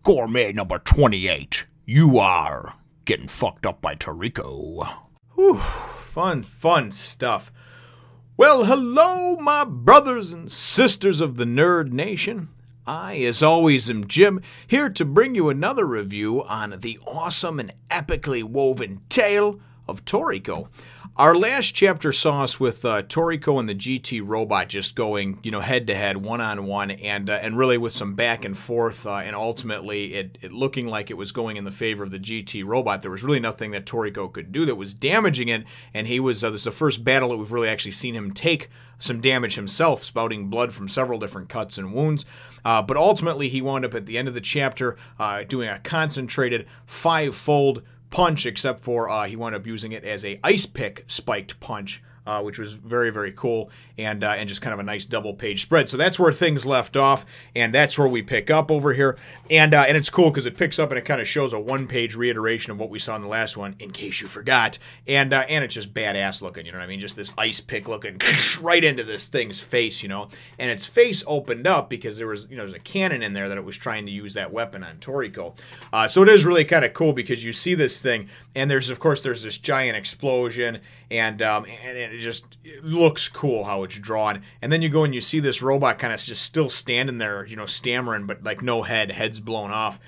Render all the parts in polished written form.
Gourmet number 28. You are getting fucked up by Toriko. Whew, fun stuff. Well, hello, my brothers and sisters of the Nerd Nation. I, as always, am Jim, here to bring you another review on the awesome and epically woven tale of Toriko. Our last chapter saw us with Toriko and the GT robot just going, head-to-head, one-on-one, and really with some back and forth, and ultimately it looking like it was going in the favor of the GT robot. There was really nothing that Toriko could do that was damaging it, and he was, this is the first battle that we've really actually seen him take some damage himself, spouting blood from several different cuts and wounds. But ultimately, he wound up at the end of the chapter doing a concentrated five-fold punch, except for he wound up using it as a ice pick spiked punch, which was very, very cool, and just kind of a nice double page spread. So that's where things left off, and that's where we pick up over here. And it's cool because it picks up and it kind of shows a one-page reiteration of what we saw in the last one, in case you forgot. And it's just badass looking, you know what I mean? Just this ice pick looking right into this thing's face, And its face opened up because there was, there's a cannon in there that it was trying to use that weapon on Toriko. So it is really kind of cool because you see this thing, and there's this giant explosion, and it looks cool how it's drawn. And then you go and you see this robot kind of just still standing there, stammering, but like no head's blown off.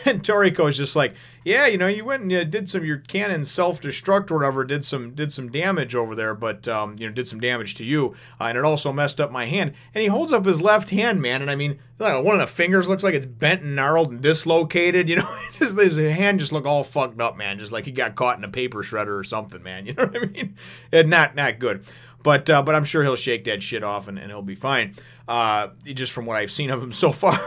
And Toriko is just like, yeah, you went and did your cannon self-destruct or whatever, did some damage over there, but did some damage to you, and it also messed up my hand. And he holds up his left hand, man, and I mean, like one of the fingers looks like it's bent and gnarled and dislocated, just his hand just look all fucked up, man, just like he got caught in a paper shredder or something, man. You know what I mean? And not good. But I'm sure he'll shake that shit off and he'll be fine. Just from what I've seen of him so far.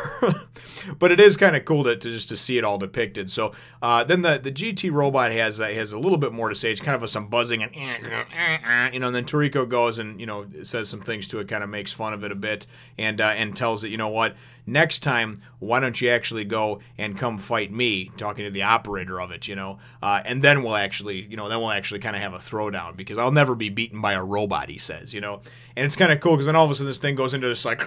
But it is kind of cool to see it all depicted. So then the GT robot has a little bit more to say. It's kind of some buzzing and and then Toriko goes and says some things to it, kind of makes fun of it a bit, and tells it, what, next time, why don't you actually go and come fight me, talking to the operator of it, and then we'll actually, kind of have a throwdown, because I'll never be beaten by a robot, he says, And it's kind of cool because then all of a sudden this thing goes into this like,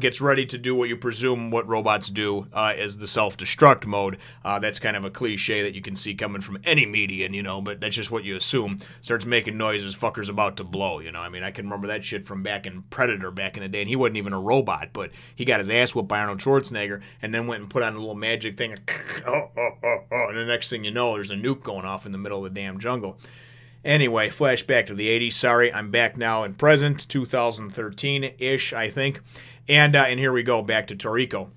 gets ready to do what you presume what robots do as the self-destruct mode. That's kind of a cliche that you can see coming from any medium, but that's just what you assume. Starts making noises, fucker's about to blow, I mean, I can remember that shit from back in Predator back in the day, and he wasn't even a robot, but he got his ass whooped by Arnold Schwarzenegger and then went and put on a little magic thing and the next thing you know, there's a nuke going off in the middle of the damn jungle. Anyway, flashback to the 80s. Sorry, I'm back now in present, 2013-ish, I think. And here we go, back to Toriko.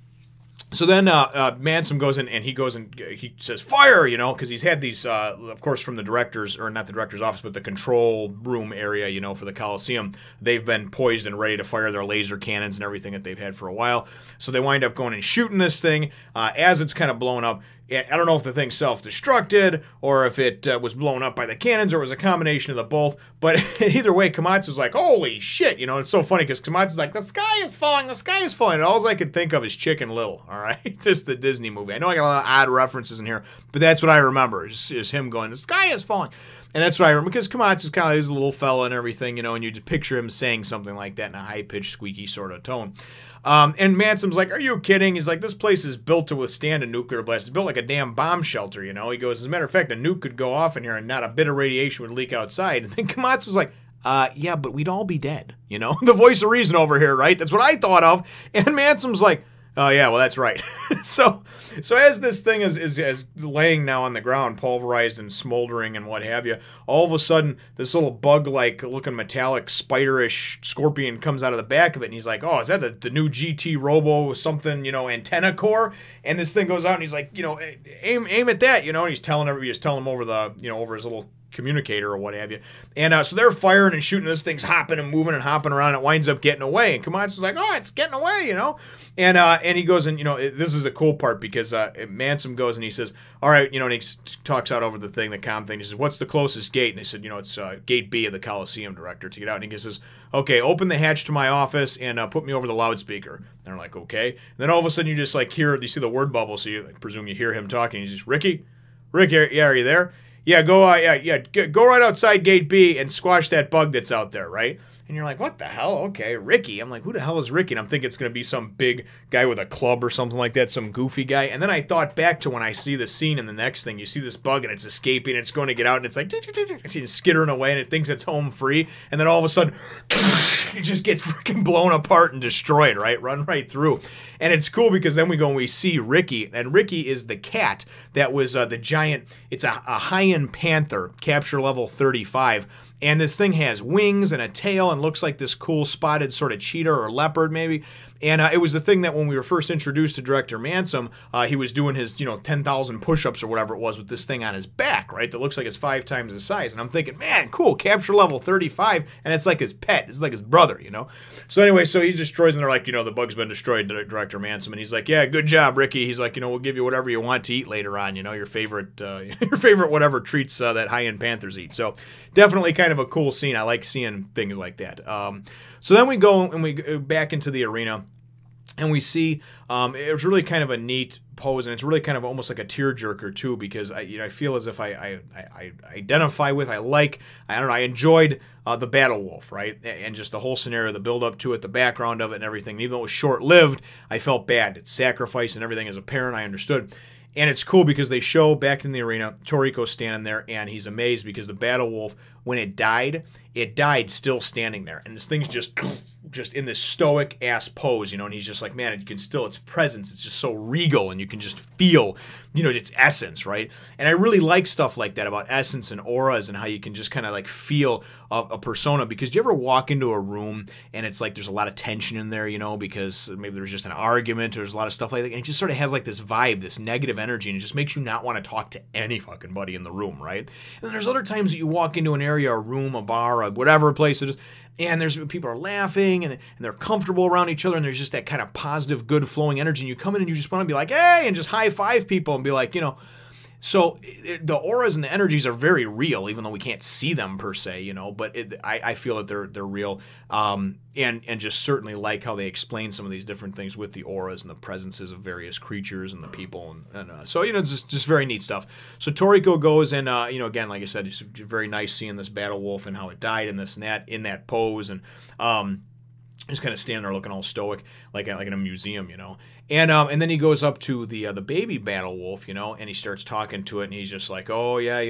So then Mansom goes in, and he says, fire, because he's had these, of course, from the director's, or not the director's office, but the control room area, for the Coliseum. They've been poised and ready to fire their laser cannons and everything that they've had for a while. So they wind up going and shooting this thing as it's kind of blowing up. I don't know if the thing self-destructed or if it was blown up by the cannons or it was a combination of the both. But either way, Komatsu's like, holy shit, it's so funny because Komatsu's like, the sky is falling, and all I could think of is Chicken Little, all right? Just the Disney movie. I know I got a lot of odd references in here, but that's what I remember is him going, the sky is falling. And that's what I remember, because Komatsu's kind of, he's a little fella and everything, and you just picture him saying something like that in a high-pitched, squeaky sort of tone. And Mansom's like, are you kidding? He's like, this place is built to withstand a nuclear blast. It's built like a damn bomb shelter, He goes, as a matter of fact, a nuke could go off in here and not a bit of radiation would leak outside. And then Komatsu's like, yeah, but we'd all be dead, The voice of reason over here, right? That's what I thought of. And Mansom's like, oh, yeah, well, that's right. So as this thing is laying now on the ground, pulverized and smoldering and what have you, all of a sudden, this little bug-like looking metallic spiderish scorpion comes out of the back of it, and he's like, oh, is that the new GT Robo with something, antenna core? And this thing goes out, and he's like, aim at that, and he's telling him over the, over his little communicator or what have you. And so they're firing and shooting. This thing's hopping and moving and hopping around. And it winds up getting away. And Komatsu's like, oh, it's getting away, And he goes and, this is the cool part because Mansom goes and he says, all right, and he talks out over the thing, the comm thing. He says, what's the closest gate? And they said, it's gate B of the Coliseum, director, to get out. And he says, okay, open the hatch to my office and put me over the loudspeaker. And they're like, okay. And then all of a sudden you just like you see the word bubble. So you presume you hear him talking. He's just, Rick, yeah, are you there? Yeah, go right outside gate B and squash that bug that's out there, right? And you're like, what the hell? Okay, Ricky. I'm like, who the hell is Ricky? And I'm thinking it's going to be some big guy with a club or something like that, some goofy guy. And then I thought back to when I see the scene in the next thing. You see this bug and it's escaping, it's going to get out, and it's like it's skittering away, and it thinks it's home free. And then all of a sudden, it just gets freaking blown apart and destroyed, right? Run right through. And it's cool because then we go and we see Ricky. And Ricky is the cat that was the giant, it's a Hayan Panther, capture level 35. And this thing has wings and a tail and looks like this cool spotted sort of cheetah or leopard maybe. And it was the thing that when we were first introduced to director Mansom, he was doing his 10,000 push-ups or whatever it was with this thing on his back, right? That looks like it's 5 times the size. And I'm thinking, man, cool, capture level 35, and it's like his pet. It's like his brother, So anyway, so he destroys, and they're like, the bug's been destroyed, director Mansom. And he's like, yeah, good job, Ricky. He's like, we'll give you whatever you want to eat later on, your favorite whatever treats that Hayan Panthers eat. So definitely kind of a cool scene. I like seeing things like that. So then we go and we go back into the arena. And we see it was really kind of a neat pose, and it's really kind of almost like a tearjerker too, because I feel as if I identify with, I enjoyed the Battle Wolf, right, and just the whole scenario, the build up to it, the background of it, and everything. And even though it was short lived, I felt bad. It's sacrifice and everything. As a parent, I understood. And it's cool because they show back in the arena, Toriko standing there, and he's amazed because the Battle Wolf, when it died still standing there. And this thing's just in this stoic-ass pose, and he's just like, man, you can still, its presence, it's just so regal, and you can just feel, its essence, right? And I really like stuff like that about essence and auras and how you can just kind of like feel a persona, because do you ever walk into a room and it's like there's a lot of tension in there, because maybe there's just an argument or there's a lot of stuff like that, and it just sort of has like this vibe, this negative energy, and it just makes you not want to talk to any fucking buddy in the room, right? And then there's other times that you walk into an area, a room, a bar, whatever place it is, and there's people are laughing and they're comfortable around each other, and there's just that kind of positive, good flowing energy, and you come in and you just want to be like, hey, and just high five people and be like, So the auras and the energies are very real, even though we can't see them per se, But I feel that they're real, and just certainly like how they explain some of these different things with the auras and the presences of various creatures and the people, and so it's just very neat stuff. So Toriko goes and again, like I said, it's very nice seeing this Battle Wolf and how it died and this and that in that pose, and just kind of standing there looking all stoic, like in a museum, And then he goes up to the baby Battle Wolf, and he starts talking to it, and he's just like, oh yeah,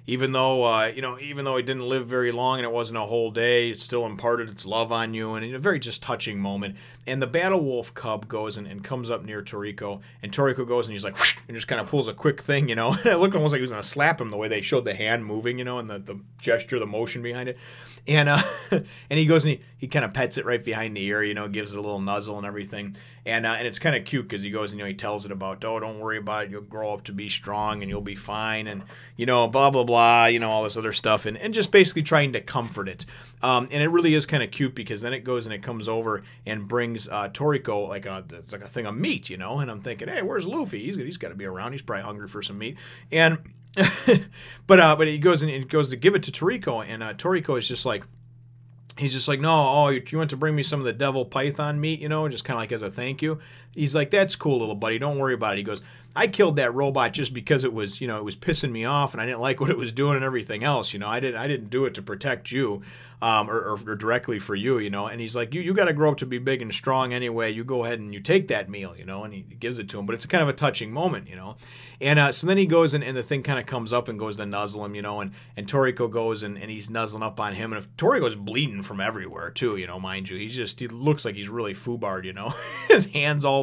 even though it didn't live very long and it wasn't a whole day, it still imparted its love on you, and a very just touching moment. And the Battle Wolf cub goes and comes up near Toriko, and Toriko goes and he's like, whoosh, and just kind of pulls a quick thing, And it looked almost like he was gonna slap him the way they showed the hand moving, and the gesture, the motion behind it. And and he goes and he kind of pets it right behind the ear, gives it a little nuzzle and everything. And it's kind of cute because he goes and he tells it about, oh, don't worry about it, you'll grow up to be strong and you'll be fine, and blah blah blah, all this other stuff, and just basically trying to comfort it. And it really is kind of cute because then it goes and it comes over and brings Toriko it's like a thing of meat, And I'm thinking, hey, where's Luffy? He's got to be around. He's probably hungry for some meat. And but he goes to give it to Toriko, and Toriko is just like, he's just like, no, you went to bring me some of the devil python meat, just kind of like as a thank you. He's like, that's cool, little buddy, don't worry about it. He goes, I killed that robot just because it was, it was pissing me off and I didn't like what it was doing and everything else, I didn't do it to protect you, or directly for you, And he's like, you got to grow up to be big and strong anyway. You go ahead and you take that meal, and he gives it to him. But it's kind of a touching moment, And so then he goes and the thing kind of comes up and goes to nuzzle him, and Toriko goes and he's nuzzling up on him. And if Toriko's bleeding from everywhere too, mind you, he looks like he's really foobarred, His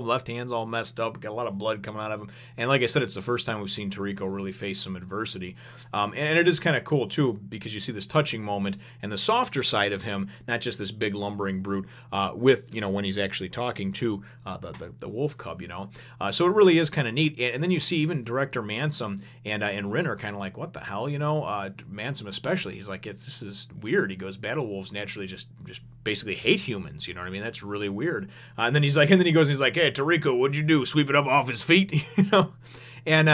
left hand's all messed up, got a lot of blood coming out of him. And like I said, it's the first time we've seen Toriko really face some adversity. And it is kind of cool too, because you see this touching moment and the softer side of him, not just this big lumbering brute, with, when he's actually talking to the wolf cub, So it really is kind of neat. And then you see even director Mansom and Rin are kind of like, what the hell, Mansom especially, he's like, this is weird. He goes, Battle Wolves naturally just basically hate humans, you know what I mean? That's really weird. And then he goes and he's like, hey, Toriko, what'd you do? Sweep it up off his feet, And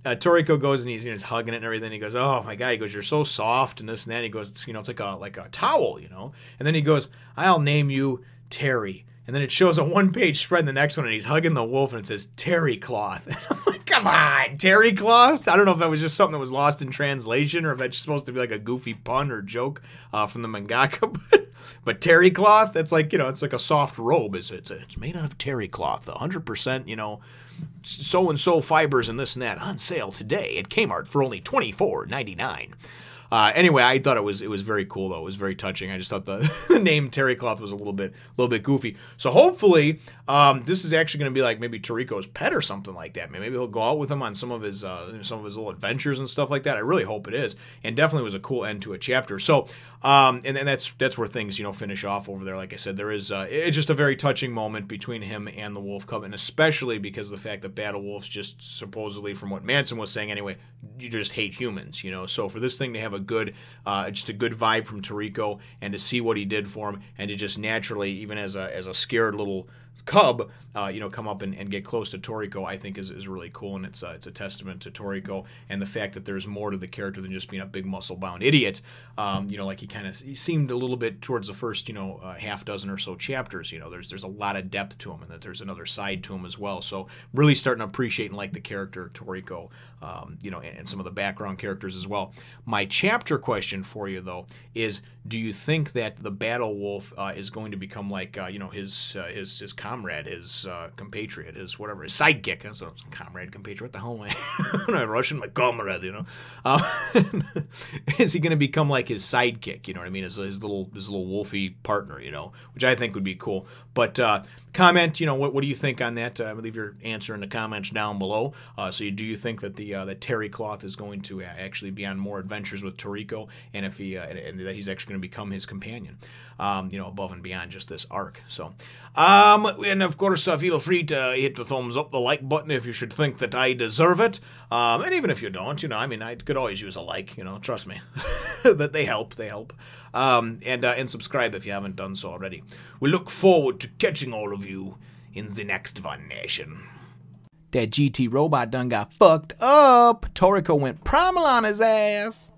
Toriko goes and he's hugging it and everything. He goes, oh my God. He goes, you're so soft and this and that. He goes, it's like a towel, And then he goes, I'll name you Terry. And then it shows a one-page spread in the next one, and he's hugging the wolf, and it says terry cloth. And I'm like, come on, terry cloth? I don't know if that was just something that was lost in translation, or if that's supposed to be like a goofy pun or joke from the mangaka. But terry cloth, that's like, it's like a soft robe. It's made out of terry cloth, 100%, so-and-so fibers and this and that, on sale today at Kmart for only $24.99. Anyway, I thought it was very cool though. It was very touching. I just thought the name terry cloth was a little bit goofy. So hopefully, this is actually going to be like maybe Toriko's pet or something like that. Maybe he'll go out with him on some of his little adventures and stuff like that. I really hope it is, and definitely was a cool end to a chapter. So, and that's where things finish off over there. Like I said, there is it's just a very touching moment between him and the wolf cub, and especially because of the fact that Battle Wolf's just supposedly, from what Mansom was saying anyway, you just hate humans. So for this thing to have just a good vibe from Toriko, and to see what he did for him, and to just naturally, even as a scared little cub, come up and get close to Toriko, I think is really cool, and it's a testament to Toriko and the fact that there's more to the character than just being a big muscle-bound idiot. Like he seemed a little bit towards the first half dozen or so chapters. There's a lot of depth to him, and that there's another side to him as well. So really starting to appreciate and like the character Toriko, and some of the background characters as well. My chapter question for you though is, do you think that the Battle Wolf is going to become like his comrade, his compatriot, his whatever, his sidekick? That's what comrade, compatriot. What the hell am I? I'm not Russian, my comrade. Is he going to become like his sidekick? You know what I mean? His little wolfy partner. Which I think would be cool. But comment. What do you think on that? Leave your answer in the comments down below. So do you think that the terry cloth is going to actually be on more adventures with Toriko, and if he and that he's actually going to become his companion, above and beyond just this arc? So, and of course, feel free to hit the thumbs up, the like button if you should think that I deserve it, and even if you don't, I could always use a like, trust me, that they help, and subscribe if you haven't done so already. We look forward to catching all of you in the next one, nation. That GT robot done got fucked up. Toriko went primal on his ass.